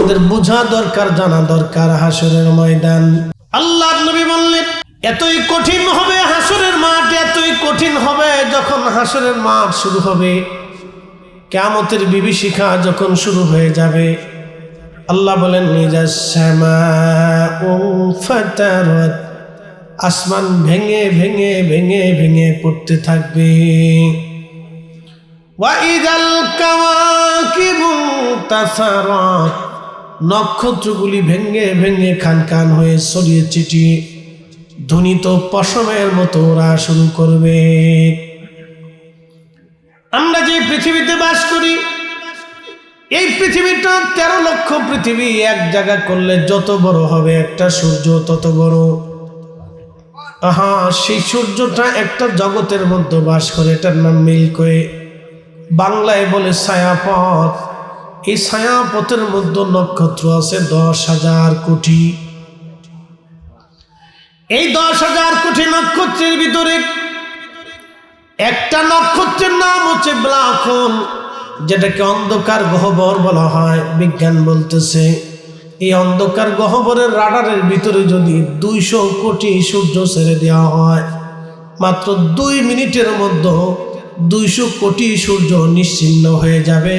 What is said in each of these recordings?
আমাদের বোঝা দরকার, জানা দরকার হাসরের ময়দান। আল্লাহর নবী বললেন এতই কঠিন হবে হাসরের মাঠ, এতই কঠিন হবে যখন হাসরের মাঠ শুরু হবে, কিয়ামতের বিভীষিকা যখন শুরু হয়ে যাবে। আল্লাহ বলেন ইজাস সামাউ ফাতারাত, আসমান ভেঙে ভেঙে ভেঙে ভেঙে পড়তে থাকবে। ওয়া ইদাল কাওয়াকিবু তাসারাত, নক্ষত্রগুলি ভেঙে ভেঙে খান খান হয়ে ছড়িয়ে ছিটিয়ে ধ্বনিত পশমের মতো ওরা শুরু করবে। আমরা যে পৃথিবীতে বাস করি, এই পৃথিবীটা 13 লক্ষ পৃথিবী এক জায়গা করলে যত বড় হবে একটা সূর্য তত বড়। সেই সূর্যটা একটা জগতের মধ্যে বাস করে, এটার নাম মিল্কি ওয়ে, বাংলায় বলে ছায়াপথ। এই ছায়াপথের মধ্যে নক্ষত্র আছে 10,000 কোটি। এই 10,000 কোটি নক্ষত্রের ভিতরে একটা নক্ষত্রের নাম হচ্ছে ব্ল্যাক হোল, যেটাকে অন্ধকার গহ্বর বলা হয়। বিজ্ঞান বলতেছে এই অন্ধকার গহ্বরের রাডারের ভিতরে যদি 200 কোটি সূর্য ছেড়ে দেওয়া হয়, মাত্র 2 মিনিটের মধ্যে 200 কোটি সূর্য নিশ্চিহ্ন হয়ে যাবে,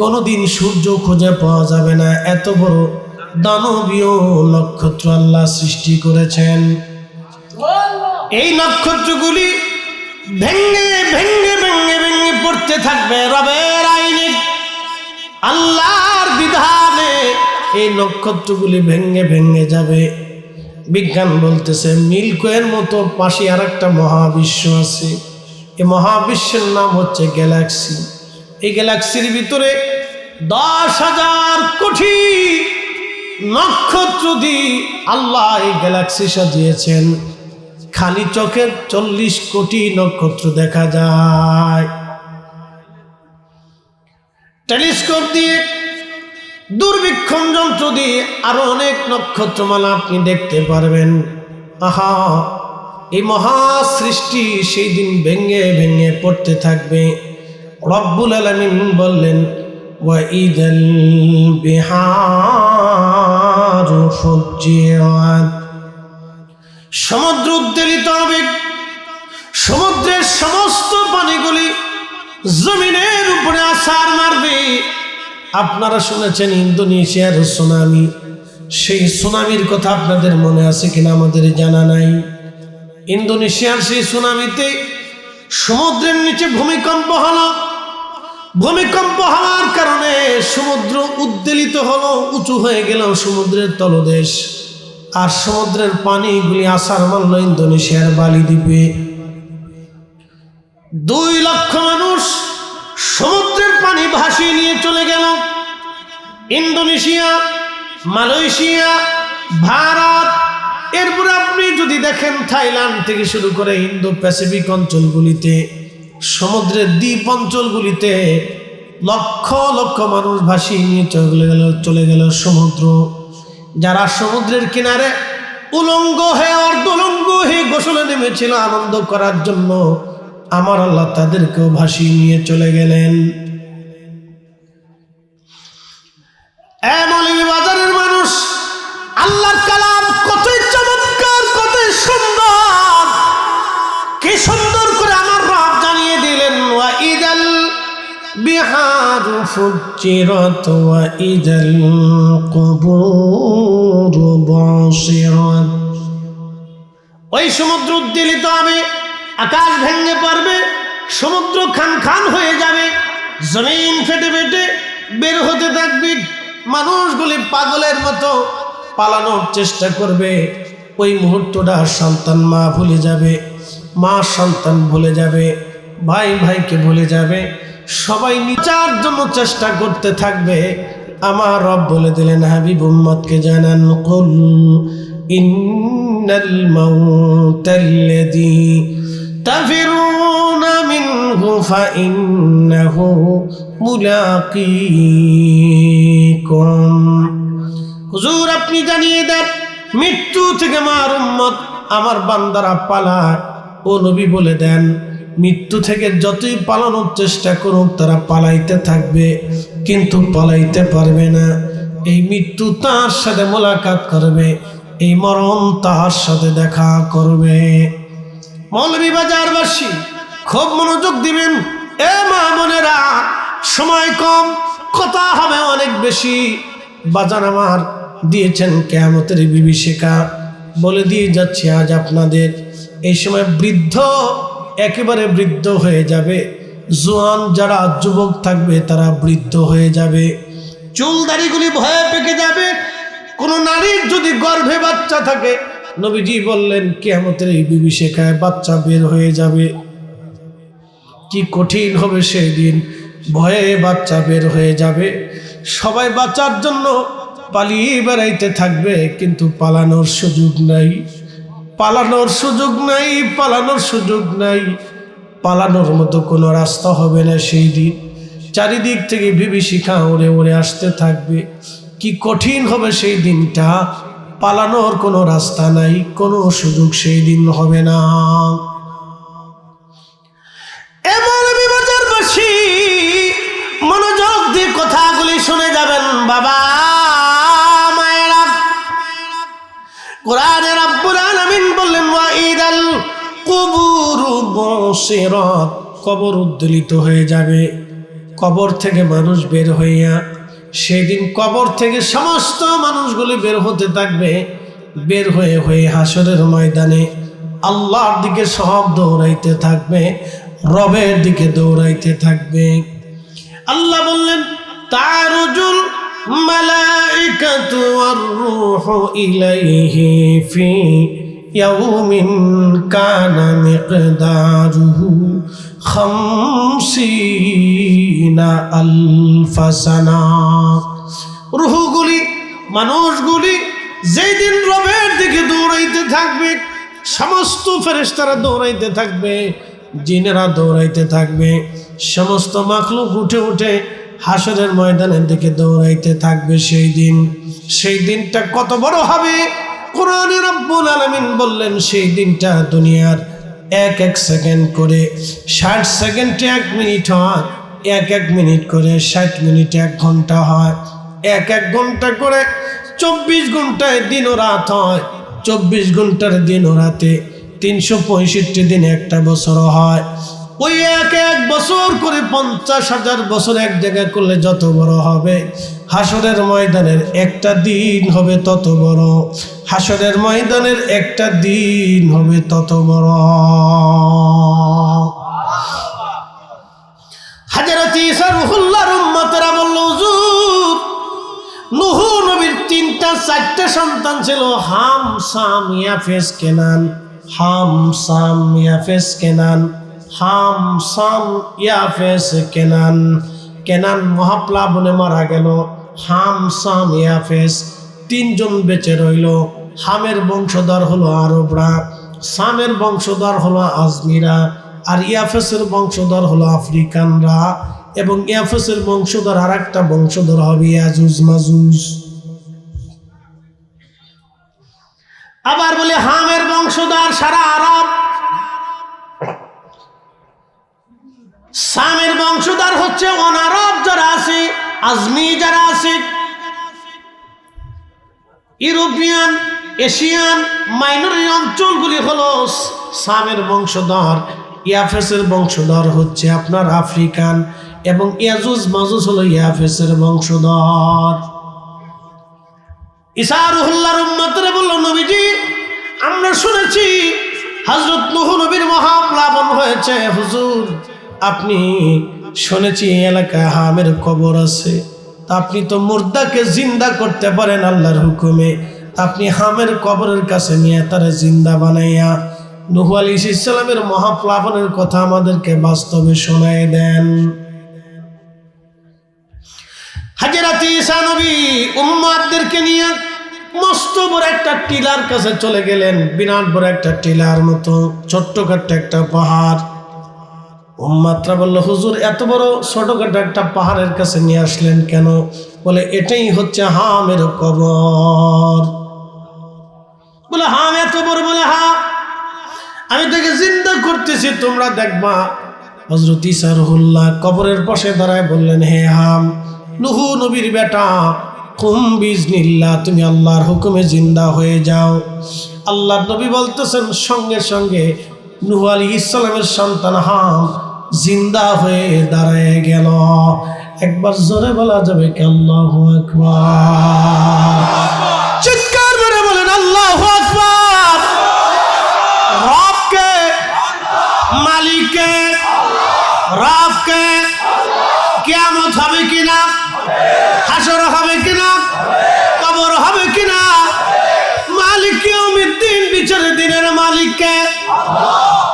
কোনোদিন সূর্য খুঁজে পাওয়া যাবে না। এত বড় দানবীয় নক্ষত্র আল্লাহ সৃষ্টি করেছেন। এই নক্ষত্রগুলি ভেঙে ভেঙে ভেঙে ভেঙে পড়তে থাকবে রবের আইনে, আল্লাহর বিধানে এই নক্ষত্রগুলি ভেঙে ভেঙে যাবে। বিজ্ঞান বলতেছে মিল্কি ওয়ের মতো পাশে আর একটা মহাবিশ্ব আছে। এই মহাবিশ্বের নাম হচ্ছে গ্যালাক্সি। এই গ্যালাক্সির ভিতরে 10,000 কোটি নক্ষত্র দিয়ে আল্লাহ এই গ্যালাক্সি সাজিয়েছেন। খালি চোখে 40 কোটি নক্ষত্র দেখা যায়। টেলিস্কোপ দিয়ে, দূরবীক্ষণ যন্ত্র দিয়ে আরো অনেক নক্ষত্রমালা আপনি দেখতে পারবেন। এই মহা সৃষ্টি সেই দিন ভেঙে ভেঙে পড়তে থাকবে। রব্বুল আলামিন বললেন ওয়া ইদাল বিহারু ফুজ্জিরাত, সমুদ্র উদ্বেলিত হবে, সমুদ্রের সমস্ত পানিগুলি জমিনের উপরে আছাড় মারবে। আপনারা শুনেছেন ইন্দোনেশিয়ার সুনামি, সেই সুনামির কথা আপনাদের মনে আছে কিনা আমাদের জানা নাই। ইন্দোনেশিয়ার সেই সুনামিতে সমুদ্রের নিচে ভূমিকম্প হলো। ভূমিকম্প হওয়ার কারণে সমুদ্র উদ্বেলিত হলো, উঁচু হয়ে গেল সমুদ্রের তলদেশ, আর সমুদ্রের পানিগুলি আছাড় মারল ইন্দোনেশিয়ার বালি দ্বীপে। 2 লক্ষ মানুষ সমুদ্রের পানি ভাসিয়ে নিয়ে চলে গেল। ইন্দোনেশিয়া, মালয়েশিয়া, ভারত, এরপরে আপনি যদি দেখেন থাইল্যান্ড থেকে শুরু করে ইন্দো প্যাসিফিক অঞ্চলগুলিতে, সমুদ্রের দ্বীপ অঞ্চলগুলিতে লক্ষ লক্ষ মানুষ ভাসিয়ে নিয়ে চলে গেল সমুদ্র। যারা সমুদ্রের কিনারে উলঙ্গ হয়ে অর্ধলঙ্গ হয়ে গোসলে নেমেছিল আনন্দ করার জন্য, আমার আল্লাহ তাদেরকেও ভাসিয়ে নিয়ে চলে গেলেন। মৌলভীবাজারের মানুষ, আল্লাহর কালাম কতই চমৎকার, কতই সুন্দর, কি সুন্দর করে আমার রব জানিয়ে দিলেন ওয়া ইদাল বিহারু ফুজ্জিরাত ওয়া ইদাল কুবুরু বুসিরাত। ওই সমুদ্র উদ্বেলিত হবে, আকাশ ভেঙে পড়বে, সমুদ্র খান খান হয়ে যাবে, জমিন ফেটে ফেটে বের হতে থাকবে, মানুষগুলি পাগলের মতো পালানোর চেষ্টা করবে। ওই মুহূর্তটা সন্তান মা ভুলে যাবে, মা সন্তান ভুলে যাবে, ভাই ভাইকে ভুলে যাবে, সবাই নিচার জন্য চেষ্টা করতে থাকবে। আমার রব বলে দিলেন হাবিব উম্মতকে জানান, কুল ইন্নাল মাউতাল্লাযী তাফিরুনা মিনহু ফাইন্নাহু মুলাকীকুম। হুজুর আপনি জানিয়ে দেন মৃত্যু থেকে আমার উম্মত, আমার বান্দারা পালায়। ও নবী বলে দেন মৃত্যু থেকে যতই পালানোর চেষ্টা করুক তারা পালাইতে থাকবে, কিন্তু পালাইতে পারবে না। এই মৃত্যু তার সাথে মোলাকাত করবে, এই মরণ তার সাথে দেখা করবে। মৌলভীবাজারবাসী খুব মনোযোগ দিবেন। এ মা বোনেরা, সময় কম, কথা হবে অনেক বেশি। বাজান আমার দিয়েছেন কিয়ামতের বিভীষিকা, বলে দিয়ে যাচ্ছি আজ আপনাদের। এই সময় বৃদ্ধ একেবারে বৃদ্ধ হয়ে যাবে, জোয়ান যারা যুবক থাকবে তারা বৃদ্ধ হয়ে যাবে, চুল দাড়িগুলি ভয়ে পেকে যাবে। কোনো নারীর যদি গর্ভে বাচ্চা থাকে, নবীজি বললেন কিয়ামতের এই বিভীষিকায় বাচ্চা বের হয়ে যাবে। কি কঠিন হবে সেই দিন, ভয়ে বাচ্চা বের হয়ে যাবে। সবাই বাঁচার জন্য পালিয়ে বেড়াইতে থাকবে, কিন্তু পালানোর সুযোগ নাই, পালানোর সুযোগ নাই, পালানোর সুযোগ নাই। পালানোর মতো কোনো রাস্তা হবে না সেই দিন। চারিদিক থেকে বিভীষিকা উড়ে উড়ে আসতে থাকবে। কি কঠিন হবে সেই দিনটা, পালানোর কোনো রাস্তা নাই, কোনো সুযোগ সেই দিন হবে না। এমন বিবাজারবাসী মনোযোগ দিয়ে কথাগুলি শুনে যাবেন বাবা মায়েরা। কোরআনে রব্বুল আলামিন বললেন ওয়াইদাল কুবুরু বুসিরাত, কবর উদ্দোলিত হয়ে যাবে। কবর থেকে মানুষ বের হইয়া সেদিন কবর থেকে সমস্ত মানুষগুলি বের হতে থাকবে। বের হয়ে হয়ে হাসরের ময়দানে আল্লাহর দিকে সব দৌড়াইতে থাকবে, রবের দিকে দৌড়াইতে থাকবে। আল্লাহ বললেন তারুজুল মালাইকাতু ওয়ার রূহু ইলাইহি ফি ইয়াউমিন কানা মিকদারুহু 50 আলফা সানা। রূহগুলি, মানুষগুলি যেই দিন রবের দিকে দৌড়াইতে থাকবে, সমস্ত ফেরেশতারা দৌড়াইতে থাকবে, জিনেরা দৌড়াইতে থাকবে, সমস্ত মাখলুক উঠে উঠে হাসরের ময়দানের দিকে দৌড়াইতে থাকবে। সেই দিনটা কত বড় হবে, কোরআনে রব্বুল আলামিন বললেন সেই দিনটা দুনিয়ার এক এক সেকেন্ড করে 60 সেকেন্ডে 1 মিনিট হয়, এক এক মিনিট করে 60 মিনিটে 1 ঘন্টা হয়, এক এক ঘন্টা করে 24 ঘন্টায় দিন ও রাত হয়, 24 ঘন্টার দিন ও রাতে 365 দিন একটা বছর হয়। ওই এক এক বছর করে 50,000 বছর এক জায়গা করলে যত বড় হবে, হাসরের ময়দানের একটা দিন হবে তত বড়, হাসরের ময়দানের একটা দিন হবে তত বড়। হযরত ঈসা রূহুল্লাহর উম্মতরা বলল, হুজুর নূহ নবীর 3-4টা সন্তান ছিল, হাম সাম ইয়াফেস কেনান, হাম সাম ইয়াফেস কেনান, হাম সাম ইয়াফেস কেনান। কেনান মহাপ্লাবনে মারা গেল, হাম সাম ইয়াফেস 3 জন বেঁচে রইল। হামের বংশধর হলো আরবরা, সামের বংশধর হলো আজমিরা, আর ইয়াফেসের বংশধর হলো আফ্রিকানরা, এবং ইয়াফেসের বংশধর আর একটা বংশধর হবে ইয়াজুজ মাজুজ। আবার বলে হামের বংশধর সারা আরব, সামের বংশধর হচ্ছে অনারব যারা আছে, আজমি যারা আছে, ইউরোপিয়ান, এশিয়ান মাইনরিটি অঞ্চলগুলি হলো সামের বংশধর। ইয়াফেসের বংশধর হচ্ছে আপনার আফ্রিকান, এবং ইয়াজুজ মাজুজ হলো ইয়াফেসের বংশধর। ঈসা রূহুল্লাহর উম্মতরা বলল, নবীজি আমরা শুনেছি হযরত নূহ নবীর মহাপ্লাবন হয়েছে। হুজুর আপনি শুনেছি এই এলাকায় হামের কবর আছে, তা আপনি তো মুর্দাকে জিন্দা করতে পারেন আল্লাহর হুকুমে, আপনি হামের কবরের কাছে নিয়ে তারা জিন্দা বানাইয়া নূহ আলাইহিস সালামের মহাপ্লাবনের কথা আমাদেরকে বাস্তবে শোনায় দেন। হযরত ঈসা নবী উম্মতদেরকে নিয়ে মস্ত বড় একটা টিলার কাছে চলে গেলেন, বিরাট বড় একটা টিলার মতো ছোট্টখাট্ট একটা পাহাড়। উম্মতরা বলল, হুজুর এত বড় ছোটখাটো একটা পাহাড়ের কাছে নিয়ে আসলেন কেন? বলে এটাই হচ্ছে হামের কবর। বলে হাম এত বড়? বলে হ্যাঁ, আমি তাকে জিন্দা করতেছি, তোমরা দেখবা। হযরত ঈসা রূহুল্লাহ কবরের পাশে দাঁড়ায় বললেন, হে হাম, নূহ নবীর বেটা, কুম বিজনিল্লাহ, তুমি আল্লাহর হুকুমে জিন্দা হয়ে যাও। আল্লাহর নবী বলতেছেন সঙ্গে সঙ্গে নূহ আলাইহিস সালামের সন্তান হাম জিন্দা হয়ে দাঁড়ায় গেল। একবার জোরে বলা যাবে কি আল্লাহু আকবার? চিৎকার করে বলেন আল্লাহু আকবার। রবকে, মালিককে, রবকে, কিয়ামত হবে কিনা, হাসর হবে কিনা, কবর হবে কিনা, মালিক ইয়াউমিদ্দিন, বিচারের দিনের মালিককে,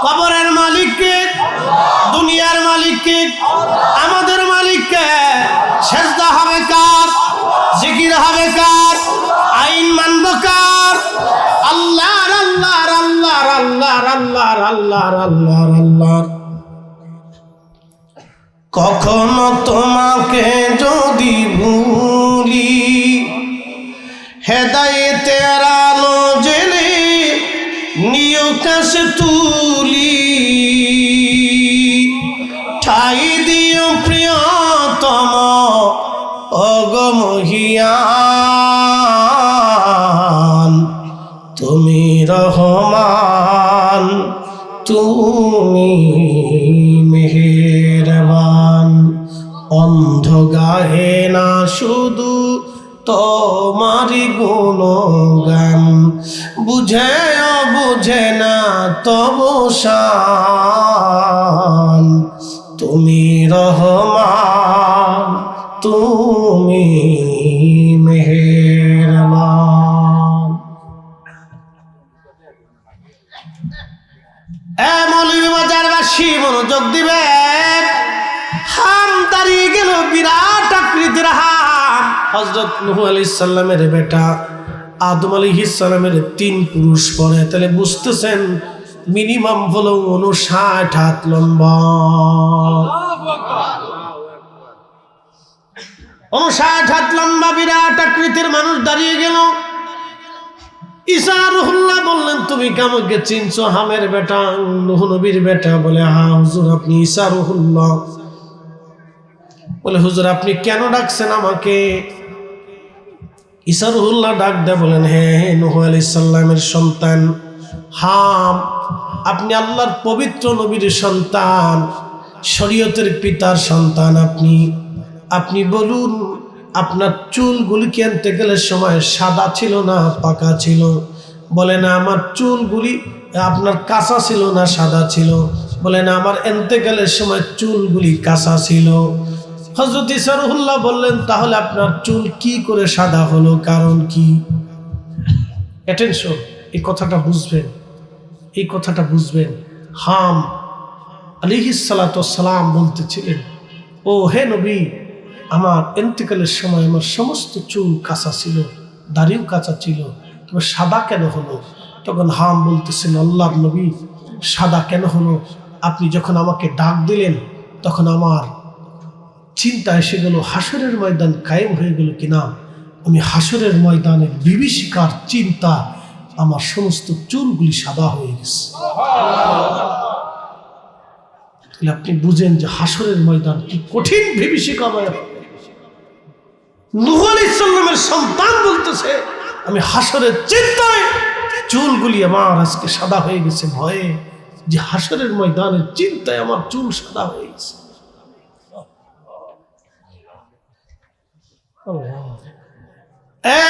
কবরের মালিককে, দুনিয়ার মালিককে, আমাদের মালিককে। সেজদা হবে কার, জিকির হবে কার, আইন মানব কার? আল্লাহর, আল্লাহর, আল্লাহর, আল্লাহর, আল্লাহর, আল্লাহর, আল্লাহর, আল্লাহর। কখনো তোমাকে যদি ভুলি, হেদায়েতের আলো জেলে নিও কাছে তুলি, ঠাই দিও প্রিয়তম অগমহিয়ান, তুমি রহমান, তুমি মেহেরবান। অন্ধ গাহে না শুধু তোমারি গুণগান, বুঝে বুঝে না তবু শান, তুমি রহমান, তুমি মেহেরবান। মৌলভীবাজারবাসী মনোযোগ দিবেন। হাম দাঁড়িয়ে গেল, বিরাট আকৃতির হাম। হযরত নূহ আলাইহিস সালামের বেটা আদম আলাইহিস সালামের 3 পুরুষ পরে, তাহলে বুঝতেছেন মিনিমাম হলো 59 হাত লম্বা। 59 হাত লম্বা বিরাট আকৃতির মানুষ দাঁড়িয়ে গেল। ঈসা রুহুল্লাহ বললেন, তুমি কামকে চিনছো? হামের বেটা, নূহ নবীর বেটা। বলে, হ্যাঁ হুজুর, আপনি ঈসা রুহুল্লাহ। বলে, হুজুর আপনি কেন ডাকছেন আমাকে? ঈসা রুহুল্লাহ ডাক দেয়, বলেন, হ্যাঁ নূহ আলাইহিস সালামের সন্তান হাম, আপনি আল্লাহর পবিত্র নবীর সন্তান, শরীয়তের পিতার সন্তান। আপনি বলুন, আপনার চুলগুলি কি আনতেকালের সময় সাদা ছিল না পাকা ছিল? বলে না, আমার চুলগুলি আপনার কাঁচা ছিল না সাদা ছিল? বলে না, আমার এন্তেকালের সময় চুলগুলি কাঁচা ছিল। হযরত ঈসা রুহুল্লাহ বললেন, তাহলে আপনার চুল কি করে সাদা হলো, কারণ কি? অ্যাটেনশন, এই কথাটা বুঝবেন, এই কথাটা বুঝবেন। হাম আলাইহিস সালাতু ওয়াস সালাম বলতেছিলেন, ও হে নবী, আমার ইন্তেকালের সময় আমার সমস্ত চুল কাঁচা ছিল, দাড়িও কাঁচা ছিল, তবে সাদা কেন হলো? তখন হাম বলতেছেন, আল্লাহর নবী, সাদা কেন হলো? আপনি যখন আমাকে ডাক দিলেন, তখন আমার চিন্তা এসে গেল, হাসরের ময়দান কায়েম হয়ে গেল কিনা। আমি হাসরের ময়দানের বিভীষিকার চিন্তা, আমার সমস্ত চুলগুলি সাদা হয়ে গেছে। তাহলে আপনি বুঝেন যে হাসরের ময়দান কি কঠিন বিভীষিকাময়। নূহ আলাইহিস সালামের সন্তান বলতেছে, আমি হাসরের চিন্তায় চুলগুলি আমার আজকে সাদা হয়ে গেছে, ভয়ে যে হাসরের ময়দানের চিন্তায় আমার চুল সাদা হয়ে গেছে।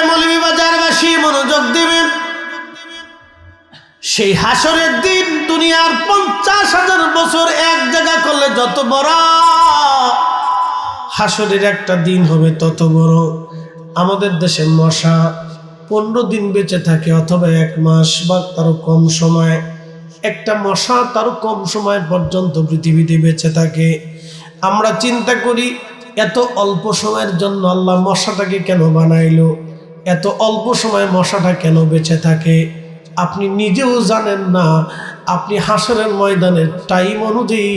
মৌলভীবাজারবাসী মনোযোগ দিবেন। সেই হাসরের দিন দুনিয়ার 50,000 বছর এক জায়গা করলে যত বড়, হাসরের একটা দিন হবে তত বড়। আমাদের দেশে মশা 15 দিন বেঁচে থাকে, অথবা 1 মাস বা তারও কম সময়। একটা মশা তারও কম সময় পর্যন্ত পৃথিবীতে বেঁচে থাকে। আমরা চিন্তা করি, এত অল্প সময়ের জন্য আল্লাহ মশাটাকে কেন বানাইলো? এত অল্প সময় মশাটা কেন বেঁচে থাকে? আপনি নিজেও জানেন না। আপনি হাসরের ময়দানের টাইম অনুযায়ী,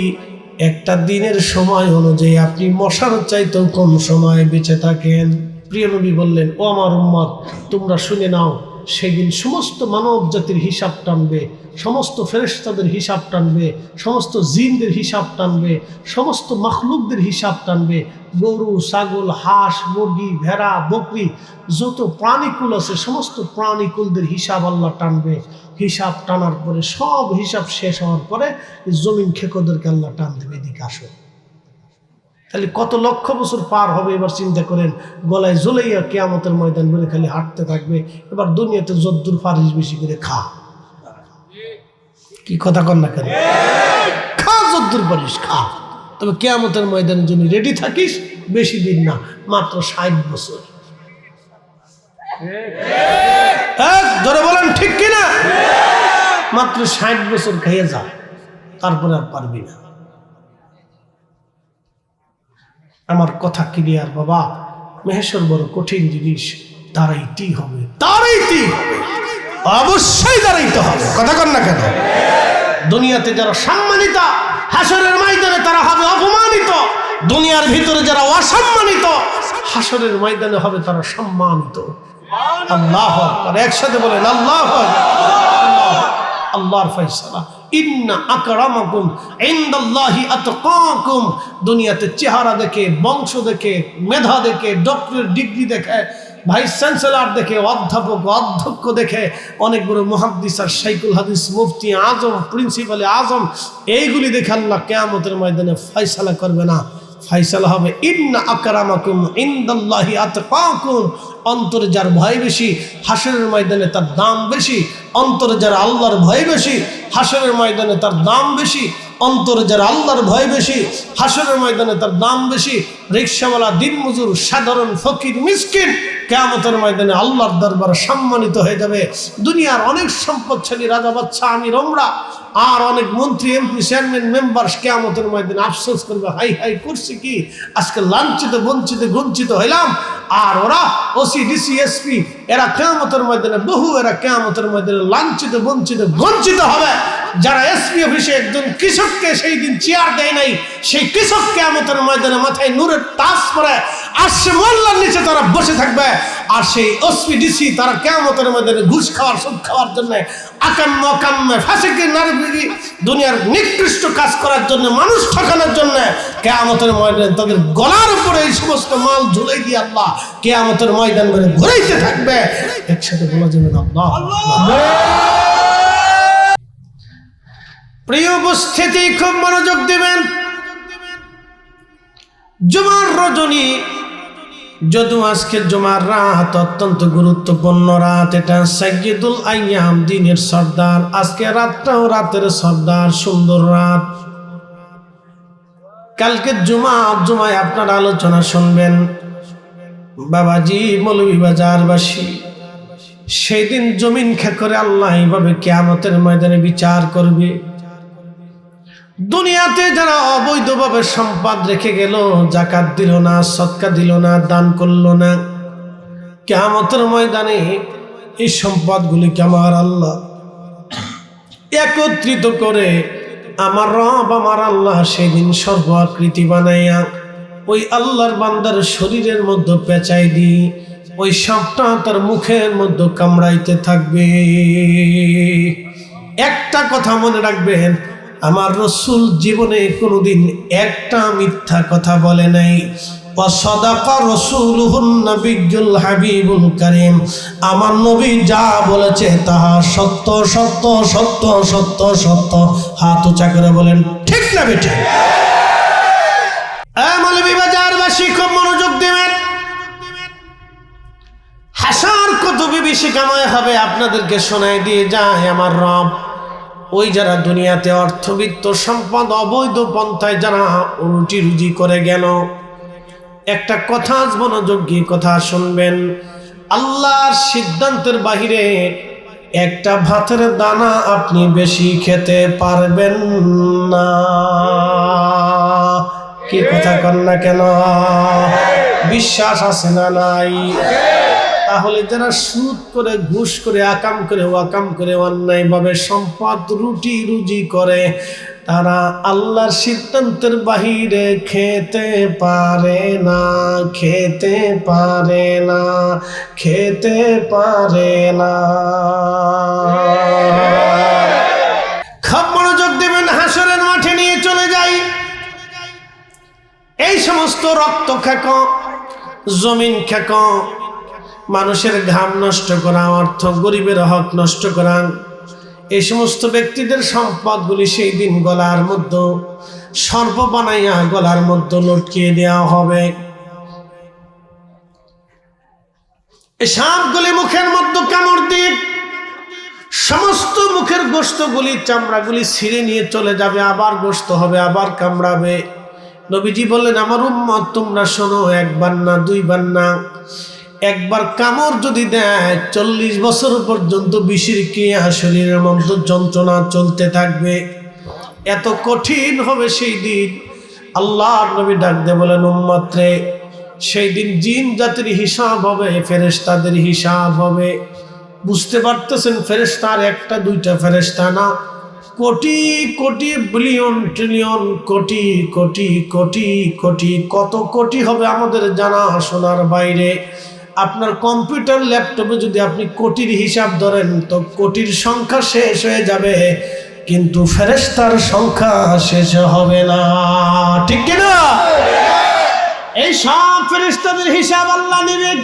একটা দিনের সময় অনুযায়ী আপনি মশার চাইতেও কম সময় বেঁচে থাকেন। প্রিয় নবী বললেন, ও আমার উম্মত, তোমরা শুনে নাও, সেদিন সমস্ত মানব জাতির হিসাব টানবে, সমস্ত ফেরেশতাদের হিসাব টানবে, সমস্ত জিনদের হিসাব টানবে, সমস্ত মাখলুকদের হিসাব টানবে। গরু, ছাগল, হাঁস, মুরগি, ভেড়া, বকরি, যত প্রাণীকুল আছে সমস্ত প্রাণীকুলদের হিসাব আল্লাহ টানবে। হিসাব টানার পরে সব হিসাব শেষ হওয়ার পরে জমিন খেকোদেরকে আল্লাহ টান দেবে, এদিকে আসো। তাহলে কত লক্ষ বছর পার হবে এবার চিন্তা করেন। গলায় জ্বলাইয়া কিয়ামতের ময়দান বলে খালি হাঁটতে থাকবে। এবার দুনিয়াতে যদ্দুর পারিস বেশি করে খা। কি কথা কন না কেন? খা, যদ্দুর পারিস খা। তবে কিয়ামতের ময়দানের জন্য রেডি থাকিস। বেশি দিন না, মাত্র 60 বছর। ধরে বলেন ঠিক কিনা? মাত্র 60 বছর খাইয়ে যা, তারপরে আর পারবি না। আমার কথা ক্লিয়ার বাবা? মেহেশ্বর বড় কঠিন জিনিস, দাঁড়াইতেই হবে, দাঁড়াইতেই হবে, অবশ্যই দাঁড়াইতে হবে। কথা কন না কেন? দুনিয়াতে যারা সম্মানিত, হাসরের ময়দানে তারা হবে অপমানিত। দুনিয়ার ভিতরে যারা অসম্মানিত, হাসরের ময়দানে হবে তারা সম্মানিত। আল্লাহু আকবার, একসাথে বলেন আল্লাহু আকবার। আল্লাহর ফয়সালা, ইন্না আকরামাকুম ইনদাল্লাহি আতকাকুম। দুনিয়াতে চেহারা দেখে, বংশ দেখে, মেধা দেখে, ডক্টরের ডিগ্রি দেখে, ভাইস চ্যান্সেলর দেখে, অধ্যাপক অধ্যক্ষ দেখে, অনেক বড় মুহাদ্দিস আর শাইখুল হাদিস, মুফতি আজম, প্রিন্সিপাল আজম, এইগুলি দেখে আল্লাহ কিয়ামতের ময়দানে ফয়সালা করবে না। ফয়সালা হবে ইন্না আকরামাকুম ইনদাল্লাহি আতকাকুম। অন্তরে যার ভয় বেশি, হাসরের ময়দানে তার দাম বেশি। অন্তরে যারা আল্লাহর ভয় বেশি, হাসরের ময়দানে তার দাম বেশি। অন্তরে যারা আল্লাহর ভয় বেশি, হাসরের ময়দানে তার দাম বেশি। রিকশাওয়ালা, দিনমজুর, সাধারণ ফকির, মিসকিন কিয়ামতের ময়দানে আল্লাহর দরবারে সম্মানিত হয়ে যাবে। দুনিয়ার অনেক সম্পদশালী রাজা, বাদশা, আমির, ওমরা আর অনেক মন্ত্রী, এমপি, চেয়ারম্যান, মেম্বার কিয়ামতের ময়দানে আফসোস করবে, হাই হাই করছি কি, আজকে লাঞ্ছিত, বঞ্চিত, বঞ্চিত হইলাম। আর ওরা ওসি, ডিসি, এসপি, এরা কিয়ামতের ময়দানে এরা কিয়ামতের ময়দানে লাঞ্ছিত, বঞ্চিত, বঞ্চিত হবে। যারা এসপি অফিসে একজন কৃষককে সেই দিন চেয়ার দেয় নাই, সেই কৃষক কিয়ামতের ময়দানে মাথায় নূরের তাজ পরে আসছে মোল্লার নিচে তারা বসে থাকবে। আর সেই ওসপি, ডিসি তারা কিয়ামতের ময়দানে ঘুষ খাওয়ার, সুদ খাওয়ার জন্য, আকাম্য অকাম্য, ফাসিকি, নারী, দুনিয়ার নিকৃষ্ট কাজ করার জন্য, মানুষ ঠকানোর জন্য কিয়ামতের ময়দানে তাদের গলার উপরে এই সমস্ত মাল ঝুলাই দিয়ে আল্লাহ কিয়ামতের ময়দান মানে ঘুরাইতে থাকবে। একসাথে বলা যাবে না আল্লাহ। প্রিয় উপস্থিতি, খুব মনোযোগ দিবেন। জুমার রজনী, যদিও আজকে জুমার রাত অত্যন্ত গুরুত্বপূর্ণ রাত, এটা সাইয়্যিদুল আইয়াম, দিনের সর্দার। আজকে রাতটাও রাতের সর্দার, সুন্দর রাত। কালকে জুমায় আপনারা আলোচনা শুনবেন। বাবাজি, মৌলভীবাজারবাসী, সেই দিন জমিন খেকরে আল্লাহ এইভাবে কিয়ামতের ময়দানে বিচার করবে। দুনিয়াতে যারা অবৈধভাবে সম্পদ রেখে গেল, যাকাত দিল না, সদকা দিল না, দান করলো না, কিয়ামতের ময়দানে এই সম্পদগুলিকে আমার আল্লাহ একত্রিত করে আমার রব, আমার আল্লাহ সেদিন সর্বাকৃতি বানাইয়া ওই আল্লাহর বান্দার শরীরের মধ্যে পেঁচাই দি, ওই সাপটা তার মুখের মধ্যে কামড়াইতে থাকবে। একটা কথা মনে রাখবেন, আমার রসুল জীবনে কোনোদিন একটা মিথ্যা কথা বলে নাই। ওয়াসাদাকা রাসূলুহুন নবিয়্যুল হাবিবুল কারীম, আমার নবী যা বলেছে তাহা সত্য সত্য সত্য সত্য সত্য। হাত উঁচা করে বলেন ঠিক না বেঠিক? মৌলভীবাজারবাসী, খুব মনোযোগ দিবেন। হাসার কত বেশি কামাই হবে আপনাদেরকে শোনাই দিয়ে যায় আমার রব। ওই যারা দুনিয়াতে অর্থবিত্ত, সম্পদ অবৈধ পন্থায় যারা রুটি রুজি করে গেল, একটা কথা মনোযোগী কথা শুনবেন। আল্লাহর সিদ্ধান্তের বাহিরে একটা ভাতের দানা আপনি বেশি খেতে পারবেন না। কি কথা কন না কেন? বিশ্বাস আছে না নাই? তাহলে যারা সুদ করে, ঘুষ করে, আকাম করে, ওয়াকাম করে, অন্যায়ভাবে সম্পদ রুটি রুজি করে, তারা আল্লাহর সিদ্ধান্তের বাহিরে খেতে পারে না, খেতে পারে না, খেতে পারে না। খুব মনোযোগ দেবেন। হাসরের মাঠে নিয়ে চলে যাই। এই সমস্ত রক্ত খেক, জমিন খেক, মানুষের ঘাম নষ্ট করা, অর্থ গরিবের হক নষ্ট করা, এই সমস্ত ব্যক্তিদের সম্পদগুলি সেই দিন গলার মধ্যে সর্প বানাইয়া গলার মধ্যে লটকিয়ে দেওয়া হবে। এই সাপগুলি মুখের মধ্যে কামড় দিয়ে সমস্ত মুখের গোশতগুলি, চামড়াগুলি ছিঁড়ে নিয়ে চলে যাবে, আবার গোশত হবে, আবার কামড়াবে। নবীজি বললেন, আমার উম্মত তোমরা শোনো, একবার না দুইবার না, একবার কামড় যদি দেয় 40 বছর পর্যন্ত বিষের ক্রিয়া শরীরের মধ্যে যন্ত্রণা চলতে থাকবে। এত কঠিন হবে সেই দিন। আল্লাহর নবী ডাক দিয়ে বলেন, উম্মত রে, সেই দিন জিন জাতির হিসাব হবে, ফেরেশতাদের হিসাব হবে। বুঝতে পারতেছেন, ফেরেশতার একটা দুইটা ফেরেশতা না, কোটি কোটি বিলিয়ন ট্রিলিয়ন কোটি কোটি কোটি কোটি, কত কোটি হবে আমাদের জানা শোনার বাইরে। আপনার কম্পিউটার ল্যাপটপে যদি আপনি কোটির হিসাব ধরেন তো কোটির সংখ্যা শেষ হয়ে যাবে, কিন্তু ফেরেশতার সংখ্যা শেষ হবে না, ঠিক কিনা? এই সব ফেরেশতাদের হিসাব আল্লাহ নেবেন।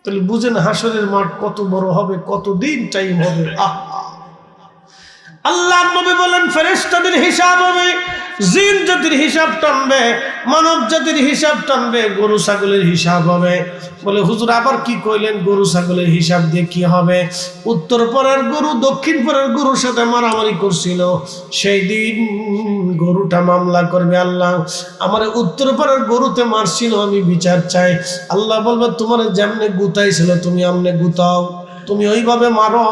তাহলে বুঝেন হাসরের মাঠ কত বড় হবে, কত দিন টাইম হবে। আল্লাহ নবী বলেন, ফেরেশতাদের হিসাব হবে, জিন জাতির হিসাব টানবে, মানব জাতির হিসাব টানবে, গরু ছাগলের হিসাব হবে। বলে, হুজুর আবার কি কইলেন, গরু ছাগলের হিসাব দিয়ে কি হবে? উত্তর পাড়ার গরু দক্ষিণ পাড়ার গরুর সাথে মারামারি করছিল, সেই দিন গরুটা মামলা করবে, আল্লাহ আমার উত্তর পাড়ার গরুতে মারছিল, আমি বিচার চাই। আল্লাহ বলবে, তোমার যেমনে গুতাইছিল তুমি আমনে গুতাও, তুমি ওইভাবে মারো।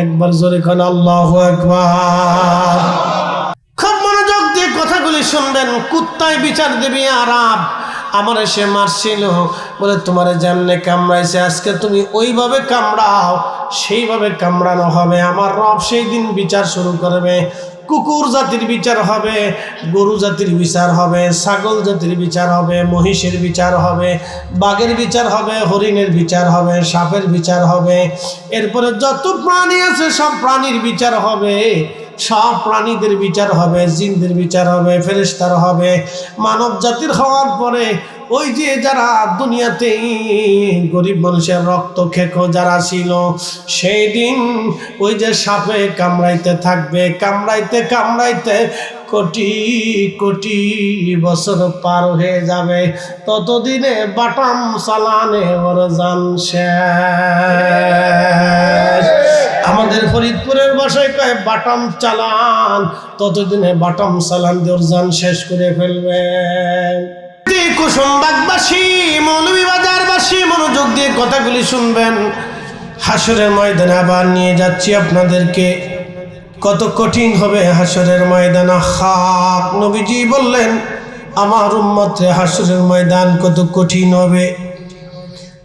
একবার জোরে খান আল্লাহু আকবার। খুব মনোযোগ দিয়ে কথাগুলি শুনবেন। কুত্তায় বিচার দেবে, আরাব আমার সে মারছিল, বলে তোমার যেমনে কামড়াইছে আজকে তুমি ওইভাবে কামড়াও, সেইভাবে কামড়ানো হবে। আমার রব সেই দিন বিচার শুরু করবে। কুকুর জাতির বিচার হবে, গরু জাতির বিচার হবে, ছাগল জাতির বিচার হবে, মহিষের বিচার হবে, বাঘের বিচার হবে, হরিণের বিচার হবে, সাপের বিচার হবে। এরপরে যত প্রাণী আছে সব প্রাণীর বিচার হবে, সব প্রাণীদের বিচার হবে, জিনদের বিচার হবে, ফেরেশতার হবে। মানব জাতির হওয়ার পরে ওই যে যারা দুনিয়াতে গরিব মানুষের রক্ত খেকো যারা ছিল, সেই দিন ওই যে সাপে কামড়াইতে থাকবে, কামড়াইতে কামড়াইতে কোটি কোটি বছর পার হয়ে যাবে। ততদিনে বাটাম চালানে ওর জান শেষ। আমাদের ফরিদপুরের ভাষায় কয় বাটাম চালান, ততদিনে বাটাম চালান দিয়ে ওর জান শেষ করে ফেলবে। কুসুমবাগবাসী, মৌলভীবাজারবাসী, মনোযোগ দিয়ে কথাগুলি শুনবেন। হাসরের ময়দানে আবার নিয়ে যাচ্ছি আপনাদেরকে। কত কঠিন হবে হাসরের ময়দান। খাক নবীজি বললেন, আমার উম্মতরে হাসরের ময়দান কত কঠিন হবে।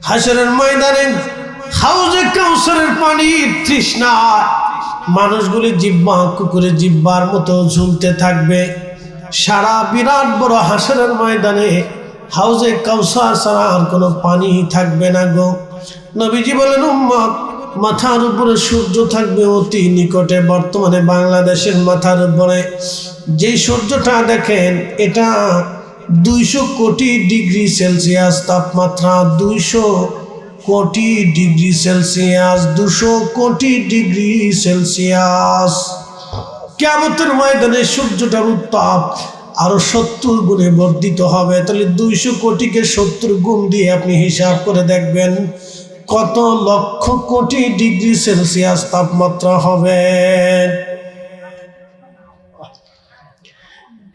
হাসরের ময়দানে হাউজে কাউসারের পানির তৃষ্ণা, মানুষগুলি জিহ্বা কুকুরের জিহ্বার মতো ঝুলতে থাকবে। সারা বিরাট বড় হাসরের ময়দানে হাউজে কাউসার ছাড়া আর কোনো পানি থাকবে না গো। নবীজি বলেন, উম্মত মাথার উপরে সূর্য থাকবে অতি নিকটে। বর্তমানে বাংলাদেশের মাথার উপরে যেই সূর্যটা দেখেন, এটা 200 কোটি ডিগ্রি সেলসিয়াস তাপমাত্রা, 200 কোটি ডিগ্রি সেলসিয়াস, 200 কোটি ডিগ্রি সেলসিয়াস। কিয়ামতের ময়দানে সূর্যটার উত্তাপ আরো 70 গুণে বর্ধিত হবে। তাহলে 200 কোটিকে 70 গুণ দিয়ে আপনি হিসাব করে দেখবেন কত লক্ষ কোটি ডিগ্রি সেলসিয়াস তাপমাত্রা হবে।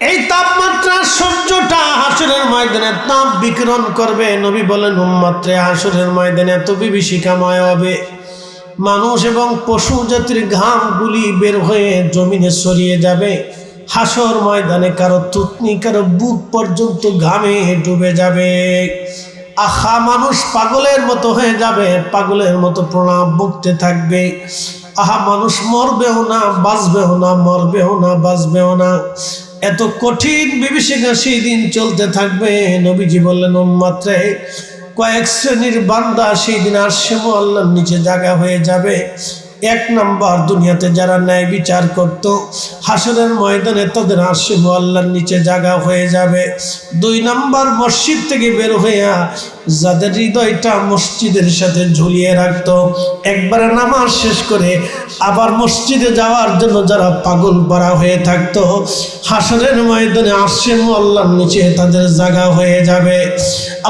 এই তাপমাত্রা সূর্যটা হাসরের ময়দানে তাপ বিকিরণ করবে। নবী বলেন, উম্মতরে হাসরের ময়দানে এত বিভীষিকাময় হবে, মানুষ এবং পশু জাতির ঘামগুলি বের হয়ে জমিনে ছড়িয়ে যাবে। হাসর ময়দানে কারো থুতনি, কারো বুক পর্যন্ত ঘামে ডুবে যাবে। আহা, মানুষ পাগলের মতো হয়ে যাবে, পাগলের মতো প্রলাপ বকতে থাকবে। আহা, মানুষ মরবেও না, বাঁচবেও না, মরবেও না, বাঁচবেও না। এত কঠিন বিভীষিকা সেই দিন চলতে থাকবে। নবীজি বললেন, উম্মতরে কয়েক শ্রেণীর বান্দা সেই দিন আরশে আল্লাহর নিচে জায়গা হয়ে যাবে। এক নাম্বার, দুনিয়াতে যারা ন্যায় বিচার করত, হাসরের ময়দানে তাদের আরশে আল্লাহর নিচে জায়গা হয়ে যাবে। 2 নাম্বার, মসজিদ থেকে বের হইয়া যাদের হৃদয়টা মসজিদের সাথে ঝুলিয়ে রাখতো, একবারে নামাজ শেষ করে আবার মসজিদে যাওয়ার জন্য যারা পাগল পারা হয়ে থাকতো, হাসরের ময়দানে আরশে আল্লাহর নিচে তাদের জায়গা হয়ে যাবে।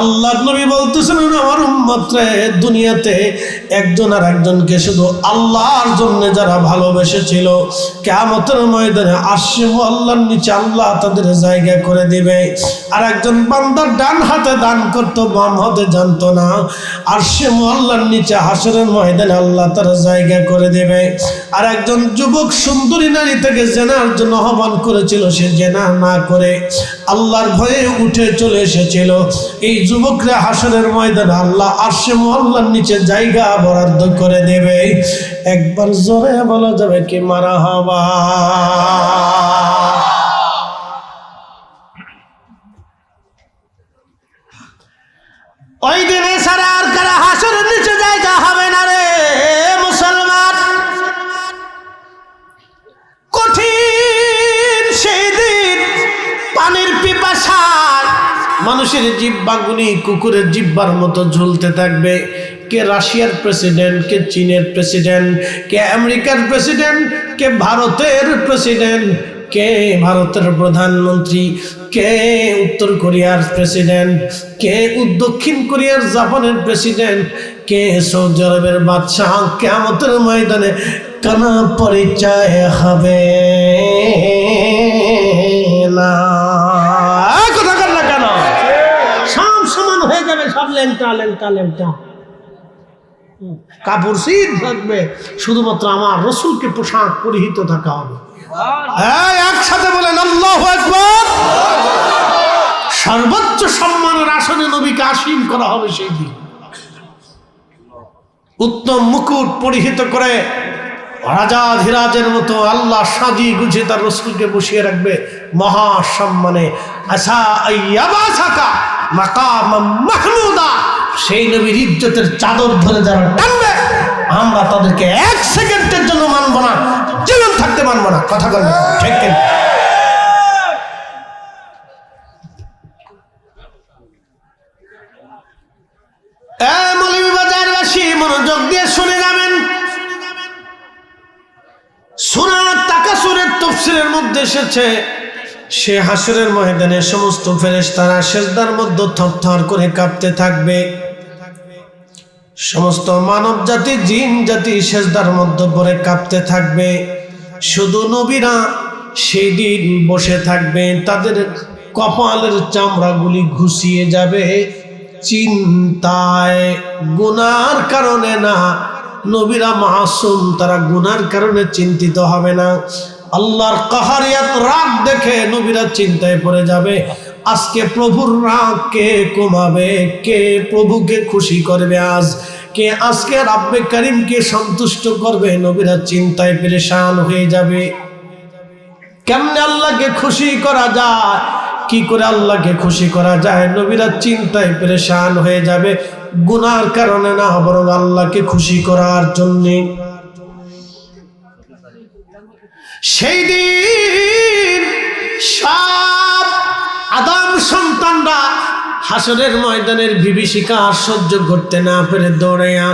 আল্লাহর নবী বলতেছেন, আমার উম্মতরে দুনিয়াতে একজন আর একজনকে শুধু আল্লাহর জন্য যারা ভালোবেসেছিল, কিয়ামতের ময়দানে আরশে আল্লাহর নিচে আল্লাহ তাদের জায়গা করে দিবে। আর একজন বান্দা ডান হাতে দান করতো, বাম হাতে জানতো না, আরশে আল্লাহর নিচে হাসরের ময়দানে আল্লাহ তার জায়গা করে দেবে। আর একজন যুবক সুন্দরী নারী থেকে জেনার জন্য আহ্বান করেছিল, সে জেনা না করে আল্লাহর ভয়ে উঠে চলে এসেছিল, এই যুবকরা হাসরের ময়দানে আল্লাহ আরশে আল্লাহর নিচে জায়গা বরাদ্দ করে দেবে। একবার জোরে বলা যাবে কি মারহাবা। ওই দিনে সারা আর কারা হাসরের নিচে জায়গা হবে না রে মুসলমান। কঠিন সেই দিন, পানির পিপাসায় মানুষের জিহ্বাগুলি কুকুরের জিহ্বার মতো ঝুলতে থাকবে। কে রাশিয়ার প্রেসিডেন্ট, কে চীনের প্রেসিডেন্ট, কে আমেরিকার প্রেসিডেন্ট, কে ভারতের প্রেসিডেন্ট, কে ভারতের প্রধানমন্ত্রী, কে উত্তর কোরিয়ার প্রেসিডেন্ট, কে দক্ষিণ কোরিয়ার জাপানের প্রেসিডেন্ট, কে সৌদি আরবের বাদশাহ, কিয়ামতের ময়দানে কানা পরিচয় হবে না। কথা কর না কেন? সব সমান হয়ে যাবে, সব লেংটা লেংটা লেংটা, কাপড় শীত থাকবে, শুধুমাত্র আমার রসুলকে পোশাক পরিহিত থাকা হবে। একসাথে বলেন আল্লাহু আকবার। সর্বোচ্চ সম্মানের আসনে নবীকে আসীন করা হবে সেই দিন। উত্তম মুকুট পরিহিত করে রাজা ধীরাজের মতো আল্লাহ সাজিয়ে গুছিয়ে তার রসুলকে বসিয়ে রাখবে মহা সম্মানে। আসা আইয়াবাসাকা মাকামাম মাহমুদা, সেই নবীর ইজ্জতের চাদর ধরে যারা টানবে, আমরা তাদেরকে 1 সেকেন্ডের জন্য মানব না, জীবন থাকতে মানব না। কথা বলবে ঠিক কিনা? মৌলভীবাজারবাসী মনোযোগ দিয়ে শুনে যাবেন। সূরা তাকাসুরের তাফসীরের মধ্যে এসেছে, সে হাসরের ময়দানে সমস্ত ফেরেশতারা সিজদার মধ্যে থরথর করে কাঁপতে থাকবে। সমস্ত মানব জাতি, জিন জাতি সিজদার মধ্যে পড়ে কাঁপতে থাকবে। শুধু নবীরা সেই দিন বসে থাকবে, তাদের কপালের চামড়াগুলি ঘুষিয়ে যাবে চিন্তায়। গুনার কারণে না, নবীরা মাসুম, তারা গুনার কারণে চিন্তিত হবে না। আল্লাহর কাহারিয়াত রাগ দেখে নবীরা চিন্তায় পড়ে যাবে, আজকে প্রভুর রাগ কে কমাবে, কে প্রভুকে খুশি করবে, আজ কে আজকে রাব্বে কারীমকে সন্তুষ্ট করবে। নবীরা চিন্তায় পেরেশান হয়ে যাবে। কেমনে আল্লাহকে খুশি করা যায়, কি করে আল্লাহকে খুশি করা যায়? নবীরা চিন্তায় পেরেশান হয়ে যাবে, গুনার কারণে না, বরং আল্লাহকে খুশি করার জন্যে। সেই দিন সব আদম সন্তানরা হাসরের ময়দানের বিভীষিকা সহ্য করতে না পেরে দৌড়াইয়া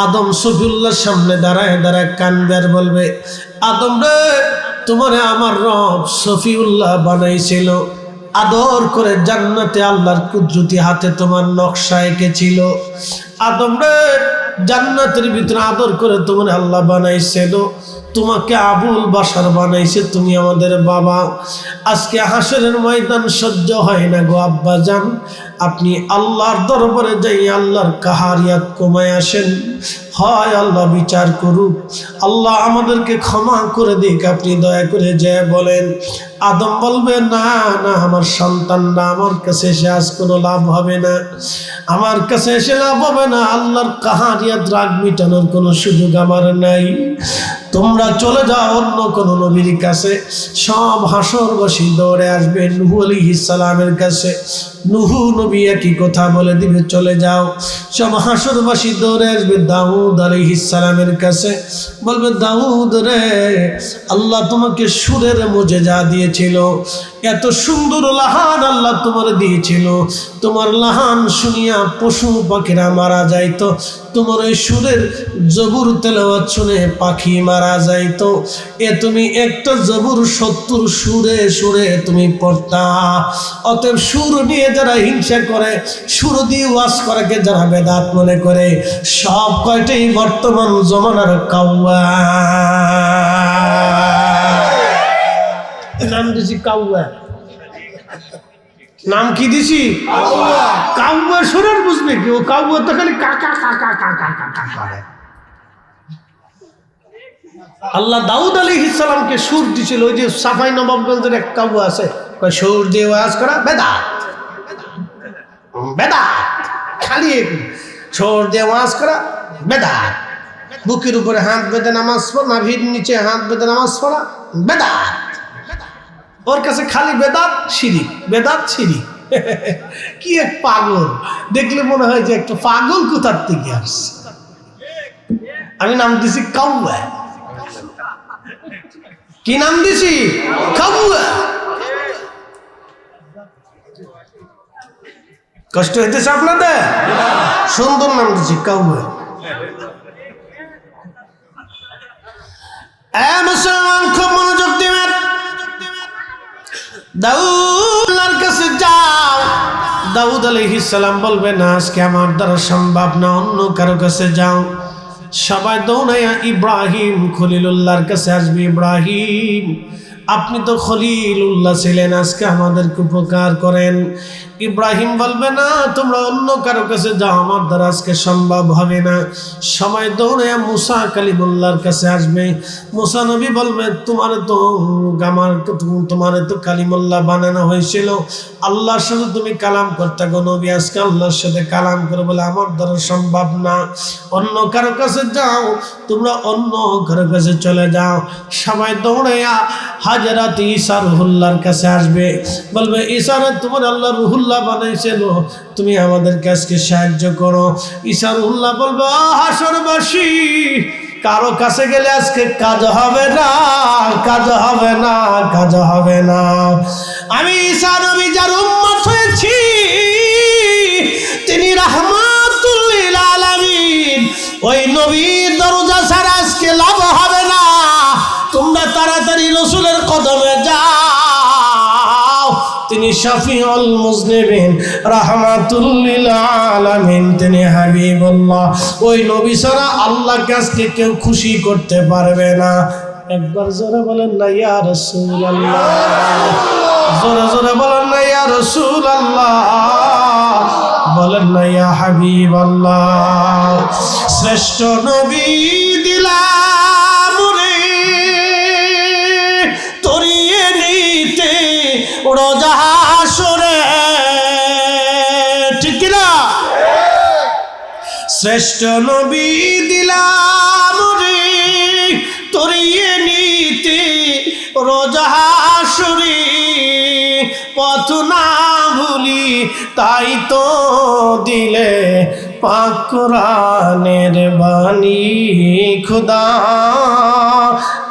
আদম সফিউল্লাহর সামনে দাঁড়ায় দাঁড়ায় কান্দবে আর বলবে, আদম রে, তোমারে আমার রব সফিউল্লাহ বানাইছিল, আদর করে জান্নাতে আল্লাহর কুদরতি হাতে তোমার নকশা এঁকেছিল। আদম রে, জান্নাতের ভিতরে আদর করে তোমার আল্লাহ বানাইছিল, তোমাকে আবুল বাশার বানাইছে, তুমি আমাদের বাবা। আজকে হাসরের ময়দান সহ্য হয় না গো আব্বা জান, আপনি আল্লাহর দরবারে যাই আল্লাহর কাহারিয়াত কমায় আসেন, হয় আল্লাহ বিচার করুক, আল্লাহ আমাদেরকে ক্ষমা করে দিক, আপনি দয়া করে যায় বলেন। আদম বলবে, না না, আমার সন্তানরা আমার কাছে এসে আজ কোনো লাভ হবে না, আমার কাছে এসে লাভ হবে না, আল্লাহর কাহারিয়াত রাগ মিটানোর কোনো সুযোগ আমার নাই, তোমরা চলে যাও অন্য কোনো নবীর কাছে। সব হাসরবাসী দৌড়ে আসবে নূহ আলাইহিস সালামের কাছে। নূহ নবী একই কথা বলে দিবে, চলে যাও। সব হাসরবাসী দৌড়ে আসবে দাউদ দাউদ আলাইহিস সালামের কাছে, বলবে দাউদ রে, আল্লাহ তোমাকে সুরের মুজিজা দিয়েছিল, এত সুন্দর লাহান আল্লাহ তোমার দিয়েছিল, তোমার লাহান শুনিয়া পশু পাখিরা মারা যাইতো, তোমার ওই সুরের জবুর তেলাওয়াত শুনে পাখি মারা যাইতো, তুমি একটা জবুর 70 সুরে সুরে তুমি পড়তা। অতএব সুর নিয়ে যারা হিংসা করে, সুর দিয়ে ওয়াজ করাকে যারা বেদাত মনে করে, সব কয়টাই বর্তমান জমানার কাউয়া। নাম দিছি কাউয়া। নাম কি দিছি? কাউয়া। সুরের বুঝবে কি? ও কাউয়া তো খালি কাকা কাকা কাকা কাকা করে। আল্লাহ দাউদ আলাইহিস সালামকে সুর দিছিল। ওই যে সাফাই নবাবগঞ্জের এক কাউয়া আছে, কয় সুর দিয়ে ওয়াজ করা বেদাত, বেদাত, খালি সুর দিয়ে ওয়াজ করা বেদাত, বুকের উপরে হাত বেঁধে নামাজ পড়া, নাভির নিচে হাত বেঁধে নামাজ পড়া বেদাত। ওর কাছে খালি বেদাত শিরিক, বেদাত শিরিক। কি এক পাগল! দেখলে মনে হয় যে একটা পাগল কোথার থেকে আসছে। আমি নাম দিছি কাউয়া। কি নাম দিছি? কাউয়া। কষ্ট হইতেছে আপনাদের? সুন্দর নাম দিছি কাউয়া। মুসলমান খুব মনোযোগ দিবেন। দাউদের কাছে যাও। দাউদ আলাইহিস সালাম বলবে না, আজকে আমার দ্বারা সম্ভব না, অন্য কারো কাছে যাও। সবাই দৌড়াইয়া ইব্রাহিম খলিলুল্লাহর কাছে আসবে। ইব্রাহিম, আপনি তো খলিলুল্লাহ ছিলেন, আজকে আমাদেরকে উপকার করেন। ইব্রাহিম বলবে না, তোমরা অন্য কারো কাছে যাও, আমার দ্বারা আজকে সম্ভব হবে না। সবাই দৌড়াইয়া মুসা কালিমুল্লাহর কাছে আসবে। মুসা নবী বলবে, তোমার তো কালিমুল্লাহ বানানো হয়েছিল, আল্লাহর সাথে তুমি কালাম করতে গো নবী, আজকে আল্লাহর সাথে কালাম করে বলে আমার দ্বারা সম্ভব না, অন্য কারো কাছে যাও, তোমরা অন্য কারো কাছে চলে যাও। সবাই দৌড়াইয়া হাজরাত ঈসা রুহুল্লাহর কাছে আসবে। বলবে, ঈসা রে, তোমার আল্লাহ রুহুল্লাহ বানাইছিল, তুমি আমাদের কাছে সাহায্য করো। ঈসা রুহুল্লাহ বলবে, হাসরবাসী, কারো কাছে গেলে আজকে কাজ হবে না, কাজ হবে না, কাজ হবে না। আমি ঈসা নবী যার উম্মত হয়েছি, তিনি রাহমাতুল লিল আলামিন, ওই নবীর দরজা ছাড়া আজকে লাভ হবে না। তোমরা তাড়াতাড়ি রাসূলের কদমে যাও, তিনি শাফিউল মুজনিবিন, রাহমাতুল লিল আলামিন, তিনি হাবিবুল্লাহ। ওই নবী ছাড়া আল্লাহকে আজকে কেউ খুশি করতে পারবে না। একবার জোরে বলেন না ইয়া রাসূলুল্লাহ, জোরে জোরে বলেন না ইয়া রাসূলুল্লাহ, বলেন না ইয়া হাবিবাল্লাহ। শ্রেষ্ঠ নবী দিলাম রে তরিয়ে নিতে রোজা হাসরে, ঠিক না? শ্রেষ্ঠ নবী দিলাম রে তরিয়ে নিতে রোজা হাসরে, পথ না ভুলি তাই তো দিলে পাক কোরআনের বাণী, খুদা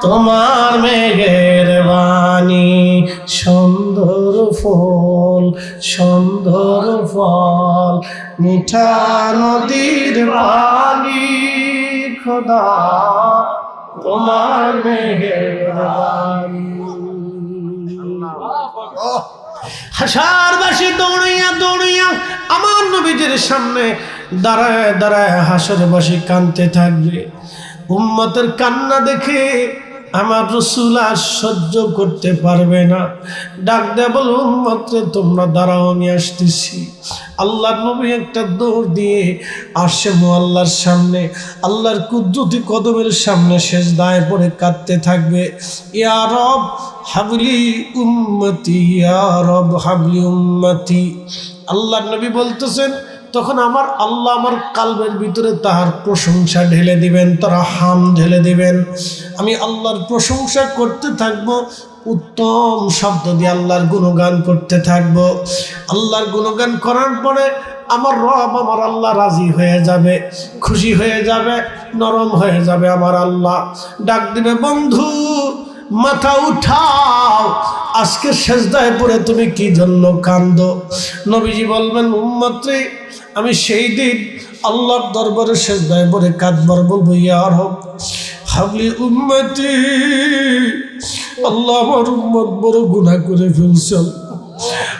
তোমার মেহেরবানি। সুন্দর ফুল সুন্দর ফল, মিঠা নদীর পানি, খুদা তোমার মেহেরবানি। হাসরবাসী দৌড়াইয়া দৌড়াইয়া আমার নবীজির সামনে দাঁড়ায় দাঁড়ায় হাসরবাসী কাঁদতে থাকবে। উম্মতের কান্না দেখে আমার রাসূল আর সহ্য করতে পারবে না, ডাক দেয়া বল, উম্মত রে, তোমরা দাঁড়াও, আমি আসতেছি। আল্লাহর নবী একটা দৌড় দিয়ে আসে আল্লাহর সামনে, আল্লাহর কুদরতি কদমের সামনে সিজদায় পড়ে কাঁদতে থাকবে। ইয়া রব হাবলি উম্মতি, ইয়া রব হাবলি উম্মতি। আল্লাহর নবী বলতেছেন, তখন আমার আল্লাহ আমার কালবের ভিতরে তাহার প্রশংসা ঢেলে দিবেন, তারা হাম ঢেলে দিবেন। আমি আল্লাহর প্রশংসা করতে থাকবো, উত্তম শব্দ দিয়ে আল্লাহর গুণগান করতে থাকবো। আল্লাহর গুণগান করার পরে আমার রব আমার আল্লাহ রাজি হয়ে যাবে, খুশি হয়ে যাবে, নরম হয়ে যাবে। আমার আল্লাহ ডাক দিবে, বন্ধু মাথা উঠাও, আজকে সেজদায় পড়ে তুমি কি জন্য কান্দো? নবীজি বলবেন, উম্মত রে, আমি সেই দিন আল্লাহর দরবারে সেজদায় পড়ে কাঁদবার বলবো, ইয়া রব হাবলি উম্মতি, আল্লাহ আমার উম্মত বড় গুনাহ করে ফেলছে,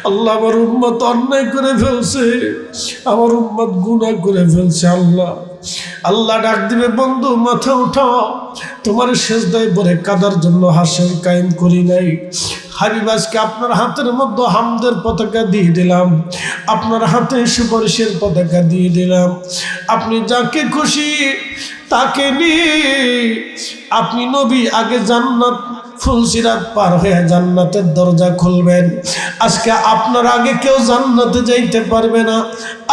আল্লাহ আমার উম্মত অন্যায় করে ফেলছে, আমার উম্মত গুনাহ করে ফেলছে। আল্লাহ আল্লাহ ডাক দিবে, বন্ধু মাথা উঠাও, তোমার সেজদায় পড়ে কাঁদার জন্য হাসর কায়েম করি নাই। হাবিব আজকে আপনার হাতের মধ্যে হামদের পতাকা দিয়ে দিলাম, আপনার হাতে সুপারিশের পতাকা দিয়ে দিলাম। আপনি যাকে খুশি তাকে নিয়ে আপনি নবী আগে জান্নাত ফুলসিরাত পার হয়ে জান্নাতের দরজা খুলবেন। আজকে আপনার আগে কেউ জান্নাতে যাইতে পারবে না,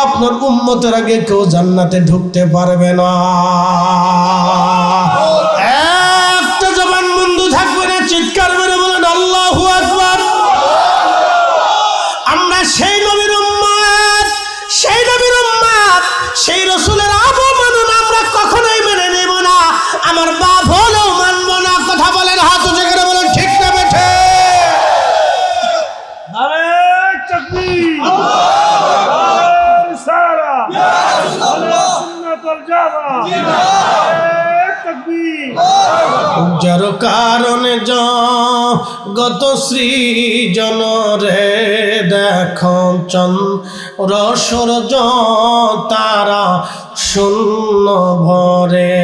আপনার উম্মতের আগে কেউ জান্নাতে ঢুকতে পারবে না। একটা জবান বন্ধ থাকবে না, চিৎকার মেরে বলেন আল্লাহু আকবার। আমরা সেই নবীর উম্মত, সেই নবীর উম্মত, সেই রাসূলের অবমাননা আমরা কখনোই মেনে নেব না, আমার বাপ হলেও মানব না। কথা বলেন, হাত উঁচু করে বলেন, ঠিক না বেঠে? আরে তাকবীর, আল্লাহু সারা, আল্লাহু সুন্নাতুল জামা, তাকবীর। যার কারণে জগত সৃজন রে দেখো চন্দ্র সূর্য তারা শূন্য ভরে,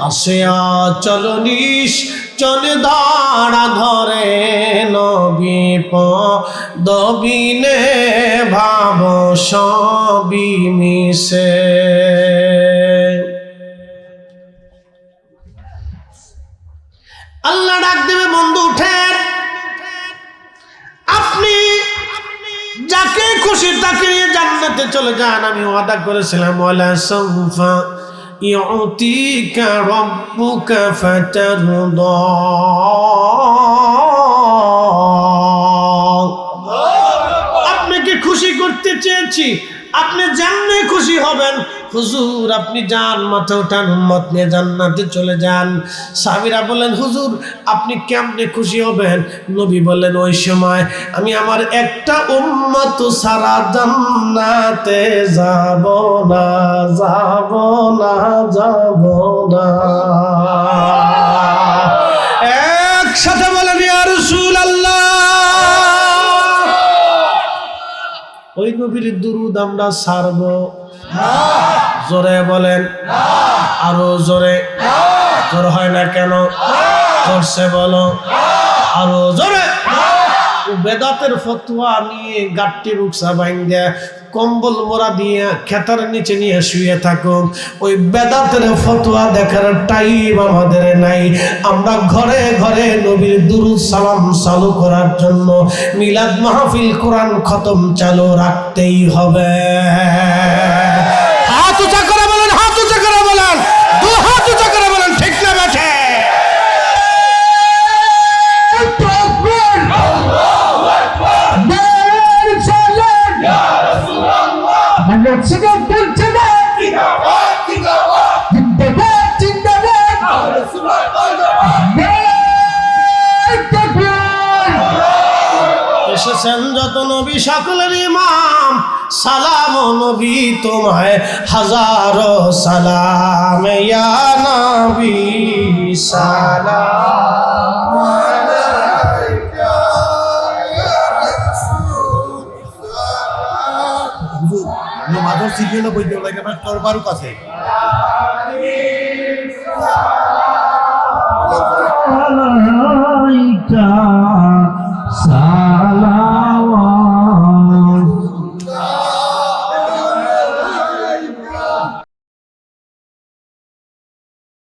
আসে আচল চলে দাঁড়া ধরে, নবী পদবিনে ভাব সবই মিশে। আল্লাহ ডাক দেবে, বন্ধু উঠেন, আপনি যাকে খুশি তাকে নিয়ে জান্নাতে চলে যান। আমি ওয়াদা করেছিলাম, ওয়ালা সাউফা ইউতিকা রাব্বুকা ফাতারদা। আপনাকে খুশি করতে চেয়েছি, আপনি জানলে খুশি হবেন। হুজুর আপনি যান, মাথা উঠান, উম্মত নিয়ে জান্নাতে চলে যান। সাহাবীরা বলেন, হুজুর আপনি কেমনে খুশি হবেন? নবী বললেন, ওই সময় আমি আমার একটা উম্মত সারা জান্নাতে যাব না, যাব না, যাব না। একসাথে বলেন, ইয়া রাসূলুল্লাহ। ওই নবীর দুরূদ আমরা ছাড়ব না? জোরে বলেন, আরো জোরে। জোর হয় না কেন? জোরসে বলো, আরো জোরে। বেদাতের ফতোয়া নিয়ে গাট্টি বুকসা ভাঙ্গা কম্বল মোড়া দিয়ে খেতার নিচে নিয়ে শুয়ে থাকুক, ওই বেদাতের ফতোয়া দেখার টাইম আমাদের নাই। আমরা ঘরে ঘরে নবীর দুরূদ সালাম চালু করার জন্য মিলাদ মাহফিল, কোরআন খতম চালু রাখতেই হবে। হাত উঁচা করে বলেন, হাত উঁচা করে বলেন, দু হাত উঁচা করে বলেন, ঠিক না বেঠে? এসেছেন যত নবী সকলের ইমাম, সালাম নবী তোমায় হাজারো সালাম, ইয়া নবী সালাম আলাইকা ইয়া রাসূলুল্লাহ। মাদর সিরিয়ালে বইতে লাগে না, তোর বারুক আছে।